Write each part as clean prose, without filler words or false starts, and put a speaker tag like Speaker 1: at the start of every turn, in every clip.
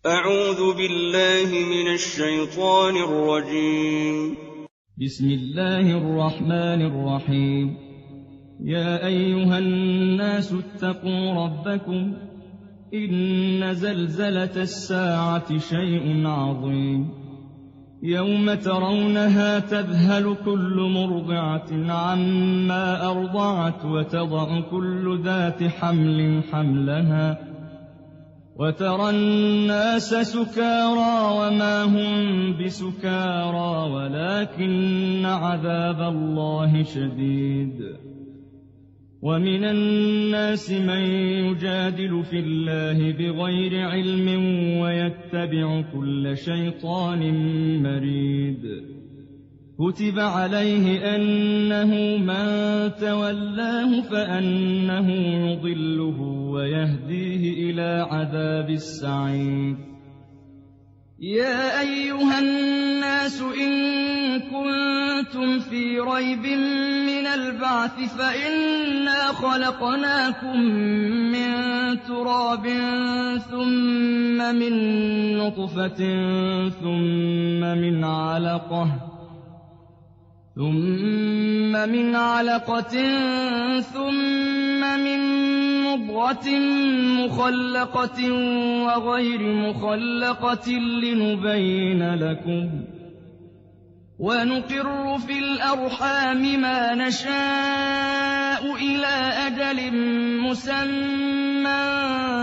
Speaker 1: أعوذ بالله من الشيطان الرجيم.
Speaker 2: بسم الله الرحمن الرحيم. يا أيها الناس اتقوا ربكم إن زلزلة الساعة شيء عظيم يوم ترونها تذهل كل مرضعة عما أرضعت وتضع كل ذات حمل حملها وترى الناس سكارى وما هم بسكارى ولكن عذاب الله شديد. ومن الناس من يجادل في الله بغير علم ويتبع كل شيطان مريد. كتب عليه أنه من تولاه فأنه يضله ويهديه إلى عذاب السعير. يا أيها الناس إن كنتم في ريب من البعث فإنا خلقناكم من تراب ثم من نطفة ثم من علقة ثم من مضغة مخلقة وغير مخلقة لنبين لكم ونقر في الأرحام ما نشاء إلى أجل مسمى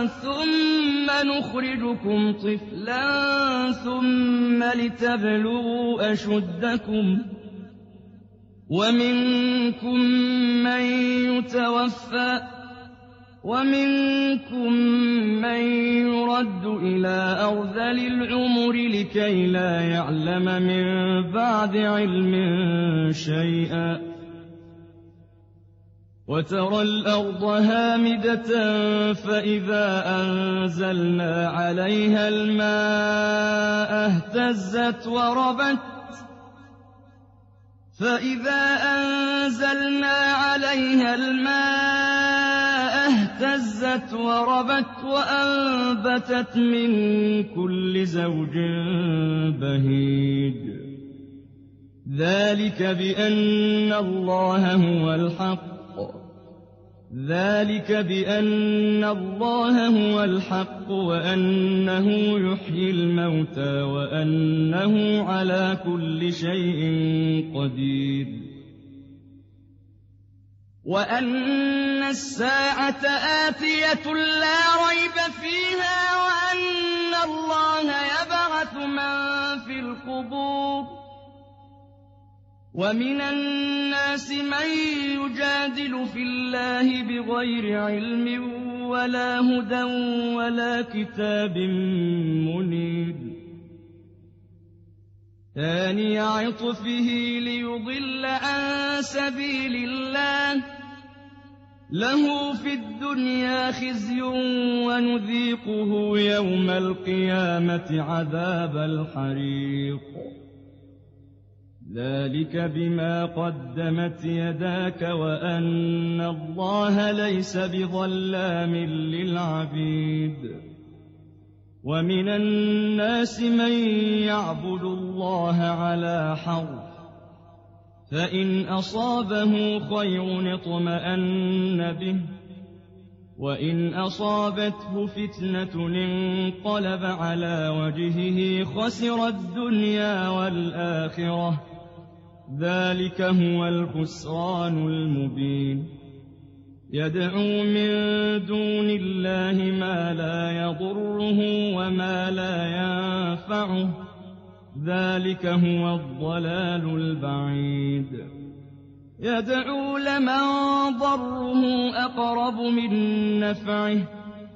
Speaker 2: ثم نخرجكم طفلا ثم لتبلغوا أشدكم ومنكم من يتوفى ومنكم من يرد إلى أرذل العمر لكي لا يعلم من بعد علم شيئا. وترى الأرض هامدة فإذا أنزلنا عليها الماء اهتزت وربت وأنبتت من كل زوج بهيج. ذلك بأن الله هو الحق وأنه يحيي الموتى وأنه على كل شيء قدير وأن الساعة آتية لا ريب فيها وأن الله يبعث من في القبور. ومن الناس من يجادل في الله بغير علم ولا هدى ولا كتاب منير. ثاني عطفه ليضل عن سبيل الله له في الدنيا خزي ونذيقه يوم القيامة عذاب الحريق. ذلك بما قدمت يداك وأن الله ليس بظلام للعبيد. ومن الناس من يعبد الله على حرف فإن أصابه خير اطمأن به وإن أصابته فتنة انقلب على وجهه خسر الدنيا والآخرة. ذلك هو الخسران المبين. يدعو من دون الله ما لا يضره وما لا ينفعه. ذلك هو الضلال البعيد. يدعو لمن ضره أقرب من نفعه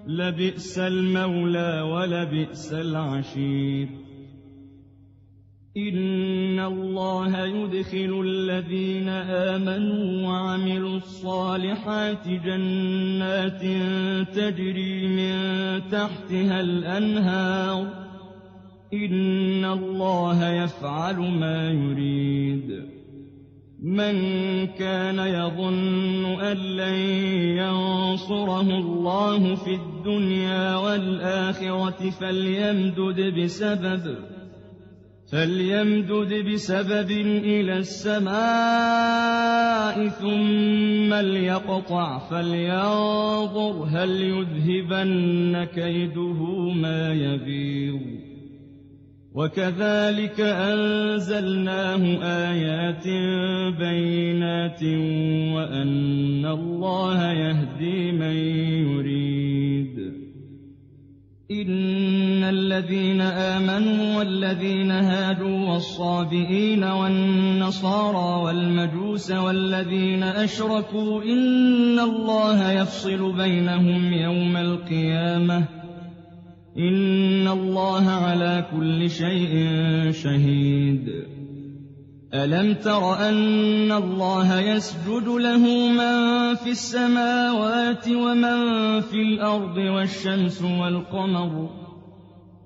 Speaker 2: لبئس المولى ولبئس العشير. إن الله يدخل الذين آمنوا وعملوا الصالحات جنات تجري من تحتها الأنهار. إن الله يفعل ما يريد. من كان يظن أن لن ينصره الله في الدنيا والآخرة فليمدد بسبب إلى السماء ثم ليقطع فلينظر هل يذهبن كيده ما يغيظ وكذلك أنزلناه آيات بينات وأن الله يهدي من يريد إن الذين آمنوا والذين هادوا والصابئين والنصارى والمجوس والذين أشركوا إن الله يفصل بينهم يوم القيامة إن الله على كل شيء شهيد ألم تر أن الله يسجد له من في السماوات ومن في الأرض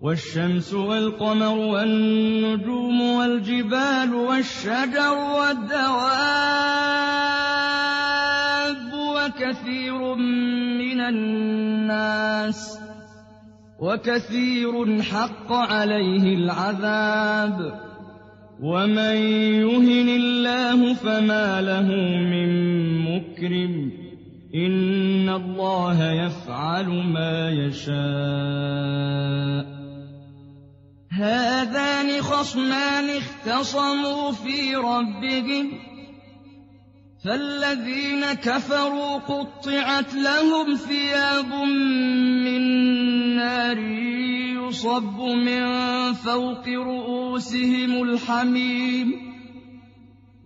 Speaker 2: والشمس والقمر والنجوم والجبال والشجر والدواب وكثير حق عليه العذاب ومن يهن الله فما له من مكرم إن الله يفعل ما يشاء هذان خصمان اختصموا في ربهم فالذين كفروا قطعت لهم ثياب من نار يصب من فوق رؤوسهم الحميم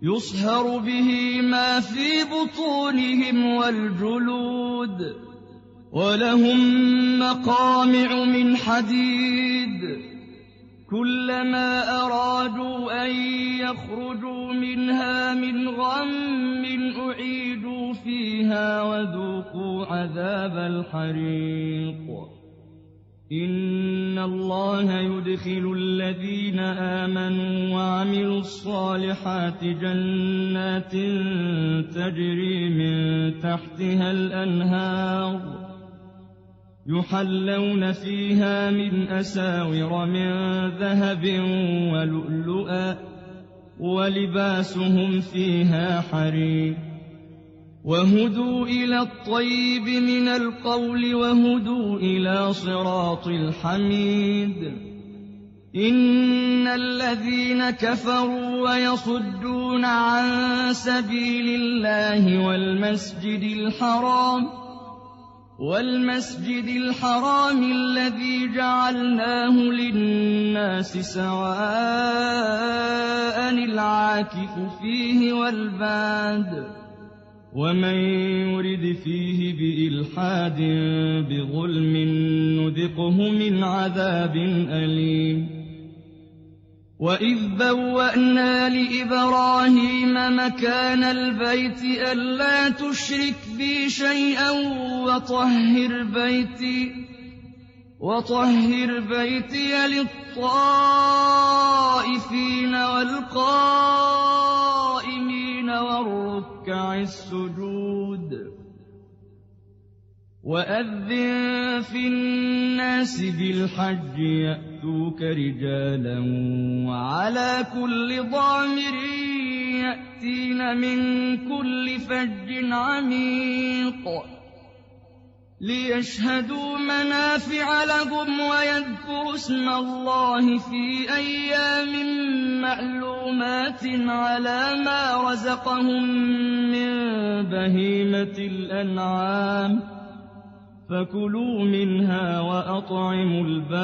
Speaker 2: يصهر به ما في بطونهم والجلود ولهم مقامع من حديد كلما أرادوا أن يخرجوا منها من غم أعيدوا فيها وذوقوا عذاب الحريق إن الله يدخل الذين آمنوا وعملوا الصالحات جنات تجري من تحتها الأنهار يحلون فيها من أساور من ذهب ولؤلؤا ولباسهم فيها حرير وهدوا إلى الطيب من القول وهدوا إلى صراط الحميد إن الذين كفروا ويصدون عن سبيل الله والمسجد الحرام الذي جعلناه للناس سواء العاكف فيه والباد ومن يرد فيه بإلحاد بظلم نذقه من عذاب أليم وإذ بوأنا لإبراهيم مكان البيت ألا تشرك بي شيئا وطهر بيتي للطائفين والقائمين والركع السجود وأذن في الناس بالحج يأتوك رجالا وعلى كل ضامر يأتين من كل فج عميق ليشهدوا منافع لهم ويذكروا اسم الله في أيام معلومات على ما رزقهم من بهيمة الأنعام فكلوا منها وأطعموا البائس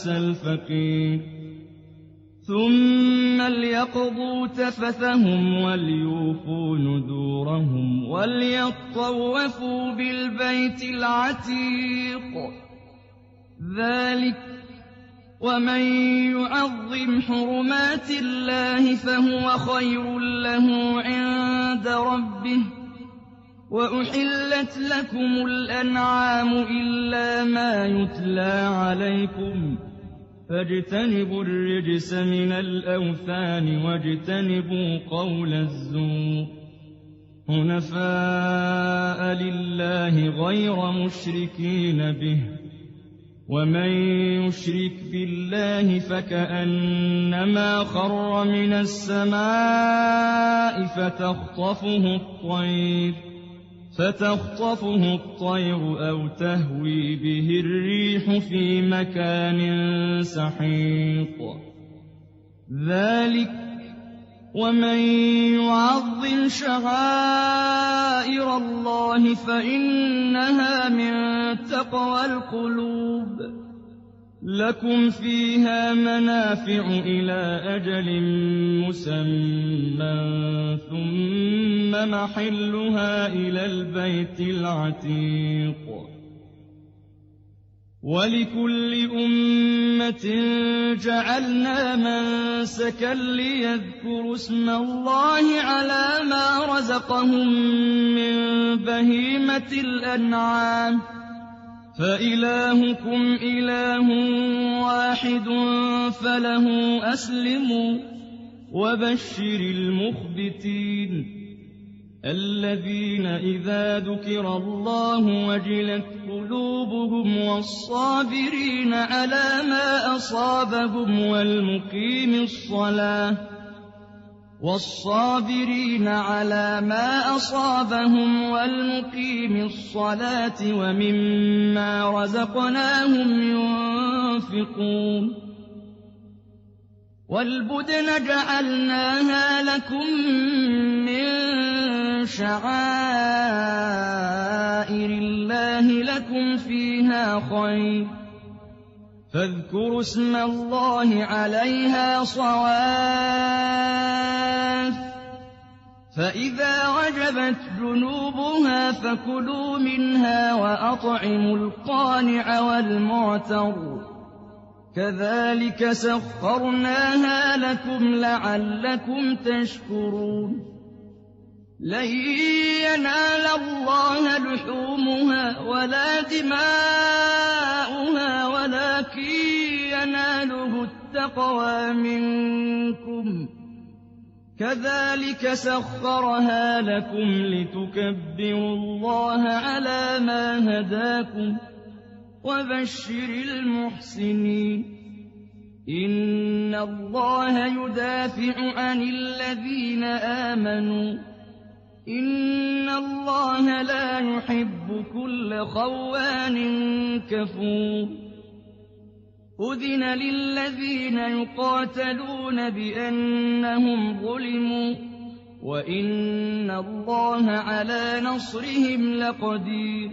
Speaker 2: الفقير ثم ليقضوا تفثهم وليوفوا نذورهم وليطوفوا بالبيت العتيق ذلك ومن يعظم حرمات الله فهو خير له عند ربه وأحلت لكم الأنعام إلا ما يتلى عليكم فاجتنبوا الرجس من الأوثان واجتنبوا قول الزور حنفاء لله غير مشركين به ومن يشرك بالله فكأنما خر من السماء فتخطفه الطير أو تهوي به الريح في مكان سحيق ذلك ومن يعظم شعائر الله فإنها من تقوى القلوب لكم فيها منافع إلى أجل مسمى ثم محلها إلى البيت العتيق ولكل أمة جعلنا منسكا ليذكروا اسم الله على ما رزقهم من بهيمة الأنعام فإلهكم إله واحد فله أسلموا وبشر المخبتين الذين إذا ذكر الله وجلت قلوبهم والصابرين على ما أصابهم والمقيم الصلاة ومما رزقناهم ينفقون والبدن جعلناها لكم من شعائر الله لكم فيها خير فاذكروا اسم الله عليها صواف فإذا وجبت جنوبها فكلوا منها وأطعموا القانع والمعتر كذلك سخرناها لكم لعلكم تشكرون لن ينال الله لحومها ولا دماؤها ولكن يناله التقوى منكم كذلك سخرها لكم لتكبروا الله على ما هداكم وبشر المحسنين إن الله يدافع عن الذين آمنوا إن الله لا يحب كل خوان كفور أذن للذين يقاتلون بأنهم ظلموا وإن الله على نصرهم لقدير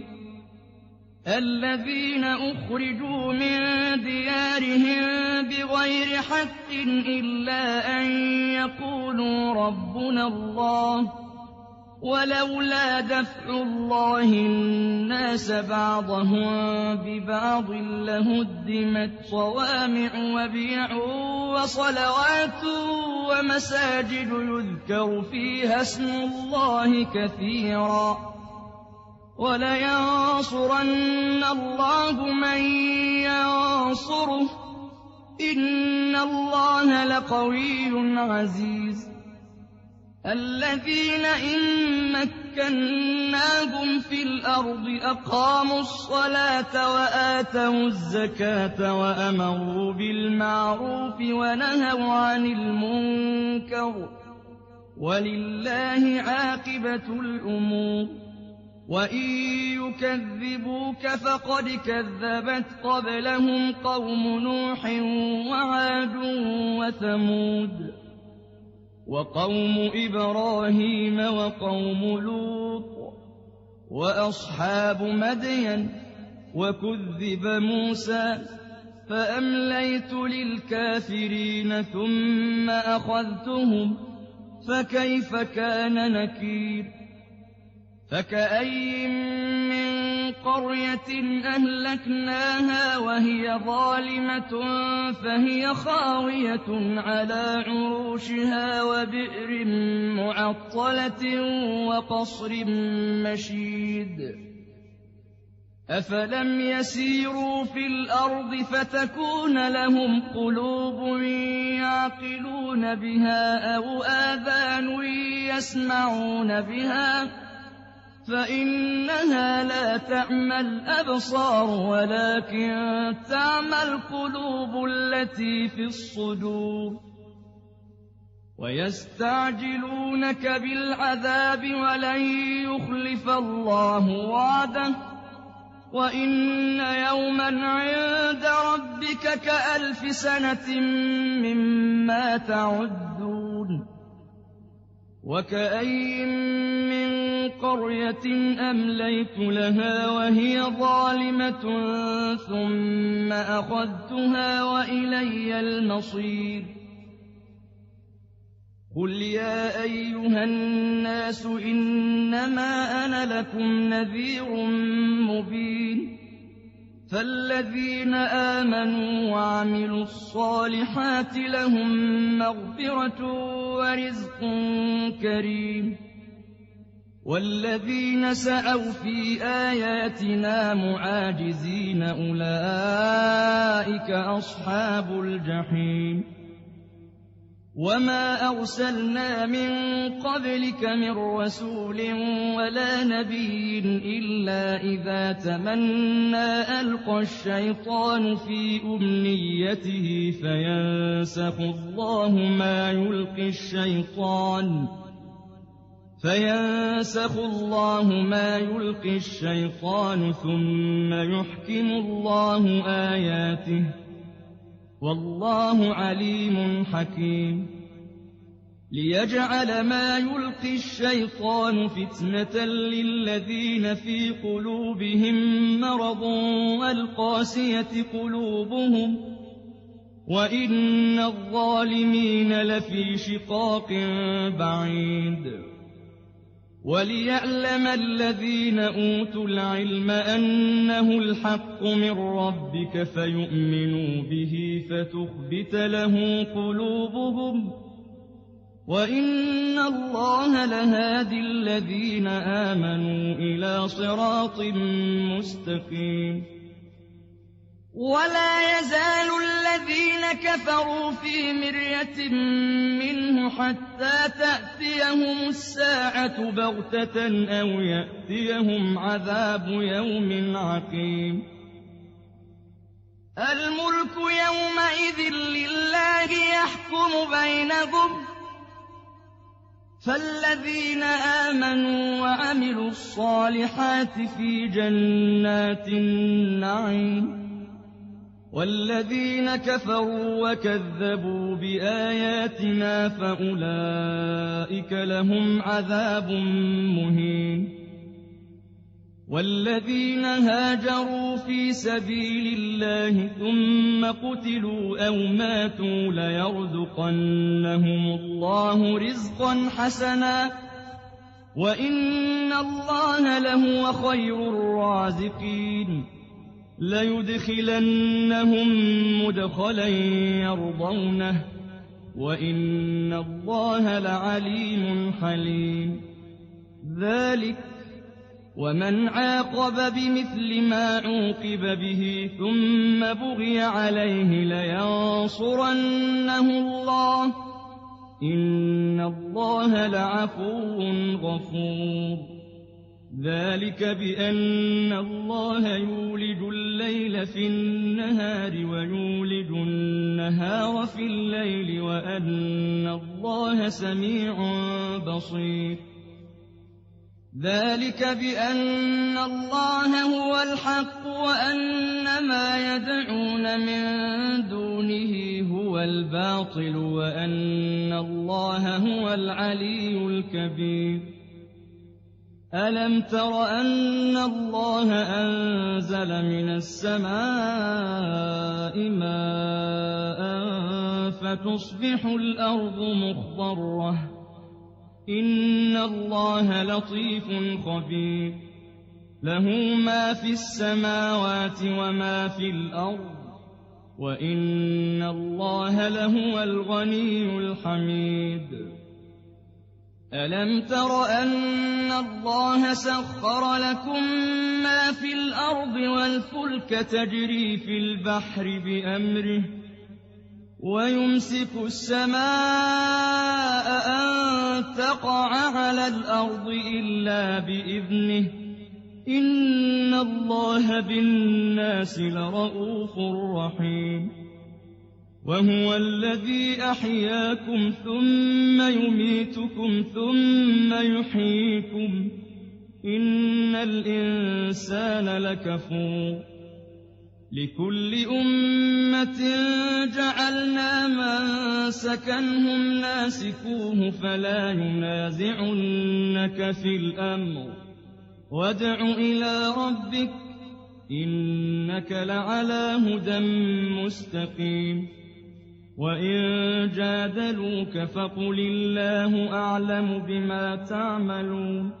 Speaker 2: الذين أخرجوا من ديارهم بغير حق إلا أن يقولوا ربنا الله ولولا دفع الله الناس بعضهم ببعض لهدمت صوامع وبيع وصلوات ومساجد يذكر فيها اسم الله كثيرا ولينصرن الله من ينصره إن الله لقوي عزيز الذين إن مكناهم في الأرض أقاموا الصلاة وآتوا الزكاة وأمروا بالمعروف ونهوا عن المنكر ولله عاقبة الأمور وإن يكذبوك فقد كذبت قبلهم قوم نوح وعاد وثمود وقوم إبراهيم وقوم لوط وأصحاب مدين وكذب موسى فأمليت للكافرين ثم أخذتهم فكيف كان نكير فكأي من قرية أهلكناها وهي ظالمة فهي خاوية على عروشها وبئر معطلة وقصر مشيد أَفَلَمْ يَسِيرُوا فِي الْأَرْضِ فَتَكُونَ لَهُمْ قُلُوبٌ يَعْقِلُونَ بِهَا أَوْ آذَانٌ يَسْمَعُونَ بِهَا ۖ فَإِنَّهَا لَا تَعْمَى الْأَبْصَارُ وَلَٰكِن تَعْمَى الْقُلُوبُ الَّتِي فِي الصُّدُورِ. وَيَسْتَعْجِلُونَكَ بِالْعَذَابِ وَلَن يُخْلِفَ اللَّهُ وَعْدَهُ وَإِنَّ يَوْمًا عِندَ رَبِّكَ كَأَلْفِ سَنَةٍ مِّمَّا تَعُدُّونَ. وَكَأَيِّن مِّن قَرْيَةٍ أَمْلَيْتُ لَهَا وَهِيَ ظَالِمَةٌ ثُمَّ أَخَذْتُهَا وَإِلَيَّ الْمَصِيرُ. قُلْ يَا أَيُّهَا النَّاسُ إِنَّمَا أَنَا لَكُمْ نَذِيرٌ مُّبِينٌ. فَالَّذِينَ آمَنُوا وَعَمِلُوا الصَّالِحَاتِ لَهُم مَّغْفِرَةٌ وَرِزْقٌ كَرِيمٌ. وَالَّذِينَ سَعَوْا فِي آيَاتِنَا مُعَاجِزِينَ أُولَٰئِكَ أَصْحَابُ الْجَحِيمِ. وَمَا أَرْسَلْنَا مِن قَبْلِكَ مِن رَّسُولٍ وَلَا نَبِيٍّ إِلَّا إِذَا تَمَنَّىٰ أَلْقَى الشَّيْطَانُ فِي أُمْنِيَّتِهِ فَيَنسَخُ اللَّهُ مَا يُلْقِي الشَّيْطَانُ ثُمَّ يُحْكِمُ اللَّهُ آيَاتِهِ ۗ وَاللَّهُ عَلِيمٌ حَكِيمٌ. لِيَجْعَلَ مَا يُلْقِي الشَّيْطَانُ فِتْنَةً لِّلَّذِينَ فِي قُلُوبِهِم مَّرَضٌ وَالْقَاسِيَةِ قُلُوبُهُمْ ۗ وَإِنَّ الظَّالِمِينَ لَفِي شِقَاقٍ بَعِيدٍ. وَلِيَعْلَمَ الَّذِينَ أُوتُوا الْعِلْمَ أَنَّهُ الْحَقُّ مِن رَّبِّكَ فَيُؤْمِنُوا بِهِ فَتُخْبِتَ لَهُ قُلُوبُهُمْ ۗ وَإِنَّ اللَّهَ لَهَادِي الَّذِينَ آمَنُوا إِلَىٰ صِرَاطٍ مُّسْتَقِيمٍ. وَلَا يَزَالُ الَّذِينَ كَفَرُوا فِي مِرْيَةٍ مِّنْهُ حَتَّىٰ تَأْتِيَهُمُ السَّاعَةُ بَغْتَةً أَوْ يَأْتِيَهُمْ عَذَابُ يَوْمٍ عَقِيمٍ. الْمُلْكُ يَوْمَئِذٍ لِّلَّهِ يَحْكُمُ بَيْنَهُمْ ۚ فَالَّذِينَ آمَنُوا وَعَمِلُوا الصَّالِحَاتِ فِي جَنَّاتِ النَّعِيمِ. وَالَّذِينَ كَفَرُوا وَكَذَّبُوا بِآيَاتِنَا فَأُولَٰئِكَ لَهُمْ عَذَابٌ مُّهِينٌ. وَالَّذِينَ هَاجَرُوا فِي سَبِيلِ اللَّهِ ثُمَّ قُتِلُوا أَوْ مَاتُوا لَيَرْزُقَنَّهُمُ اللَّهُ رِزْقًا حَسَنًا ۚ وَإِنَّ اللَّهَ لَهُوَ خَيْرُ الرَّازِقِينَ. لَيُدْخِلَنَّهُم مُّدْخَلًا يَرْضَوْنَهُ ۗ وَإِنَّ اللَّهَ لَعَلِيمٌ حَلِيمٌ. ذَٰلِكَ وَمَنْ عَاقَبَ بِمِثْلِ مَا عُوقِبَ بِهِ ثُمَّ بُغِيَ عَلَيْهِ لَيَنصُرَنَّهُ اللَّهُ ۗ إِنَّ اللَّهَ لَعَفُوٌّ غَفُورٌ. ذَٰلِكَ بِأَنَّ اللَّهَ يُولِجُ اللَّيْلَ فِي النَّهَارِ وَيُولِجُ النَّهَارَ فِي اللَّيْلِ وَأَنَّ اللَّهَ سَمِيعٌ بَصِيرٌ. ذَٰلِكَ بِأَنَّ اللَّهَ هُوَ الْحَقُّ وَأَنَّ مَا يَدْعُونَ مِن دُونِهِ هُوَ الْبَاطِلُ وَأَنَّ اللَّهَ هُوَ الْعَلِيُّ الْكَبِيرُ. أَلَمْ تَرَ أَنَّ اللَّهَ أَنزَلَ مِنَ السَّمَاءِ مَاءً فَتُصْبِحُ الْأَرْضُ مُخْضَرَّةً ۗ إِنَّ اللَّهَ لَطِيفٌ خَبِيرٌ. لَّهُ مَا فِي السَّمَاوَاتِ وَمَا فِي الْأَرْضِ ۗ وَإِنَّ اللَّهَ لَهُوَ الْغَنِيُّ الْحَمِيدُ. ألم تر أن الله سخر لكم ما في الأرض والفلك تجري في البحر بأمره ويمسك السماء أن تقع على الأرض إلا بإذنه إن الله بالناس لرءوف رحيم وهو الذي أحياكم ثم يميتكم ثم يحييكم إن الإنسان لكفور لكل أمة جعلنا منسكنهم ناسكوه فلا ينازعنك في الأمر وادع إلى ربك إنك لعلى هدى مستقيم وإن جادلوك فقل الله أعلم بما تعملون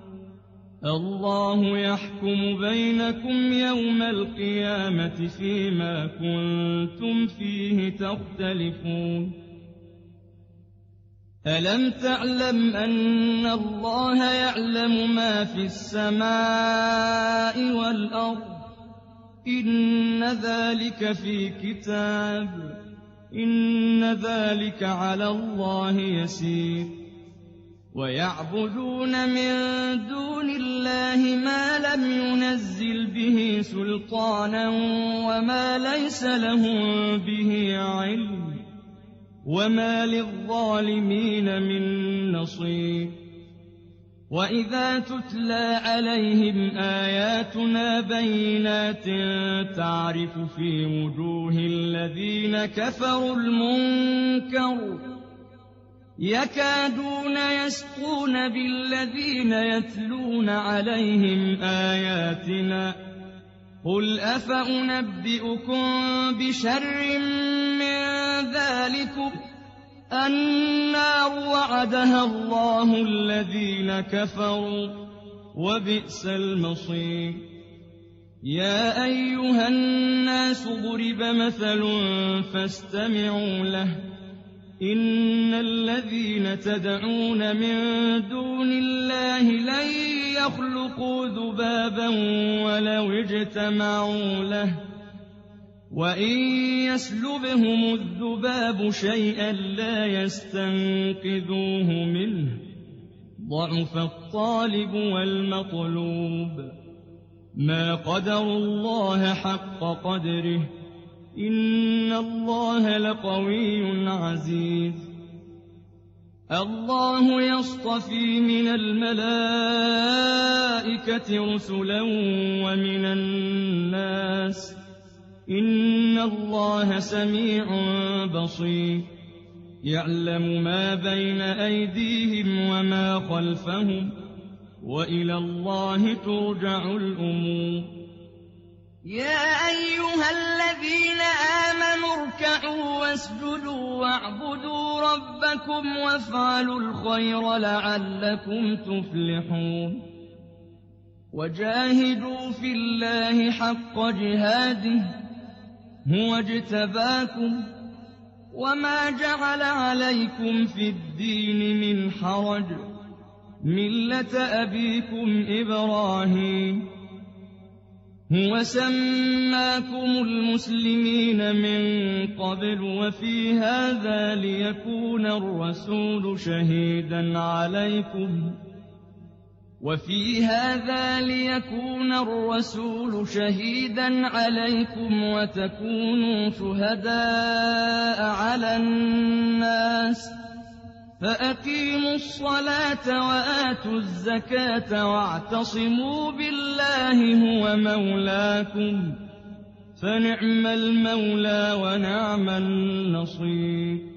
Speaker 2: الله يحكم بينكم يوم القيامة فيما كنتم فيه تختلفون ألم تعلم أن الله يعلم ما في السماء والأرض إن ذلك في كتاب إن ذلك على الله يسير ويعبدون من دون الله ما لم ينزل به سلطانا وما ليس لهم به علم وما للظالمين من نصير وإذا تتلى عليهم آياتنا بينات تعرف في وجوه الذين كفروا المنكر يكادون يسقون بالذين يتلون عليهم آياتنا قل أفأنبئكم بشر من ذلكم النار وعدها الله الذين كفروا وبئس المصير يا أيها الناس ضرب مثل فاستمعوا له إن الذين تدعون من دون الله لن يخلقوا ذبابا ولو اجتمعوا له وإن يسلبهم الذباب شيئا لا يستنقذوه منه ضعف الطالب والمطلوب ما قدروا الله حق قدره إن الله لقوي عزيز الله يصطفي من الملائكة رسلا ومن الناس إن الله سميع بصير يعلم ما بين أيديهم وما خلفهم وإلى الله ترجع الأمور
Speaker 3: يا أيها الذين آمنوا اركعوا واسجدوا واعبدوا ربكم وافعلوا الخير لعلكم تفلحون وجاهدوا في الله حق جهاده هو اجتباكم وما جعل عليكم في الدين من حرج ملة أبيكم إبراهيم هو سماكم المسلمين من قبل وفي هذا ليكون الرسول شهيدا عليكم وتكونوا شهداء على الناس فأقيموا الصلاة وآتوا الزكاة واعتصموا بالله هو مولاكم فنعم المولى ونعم النصير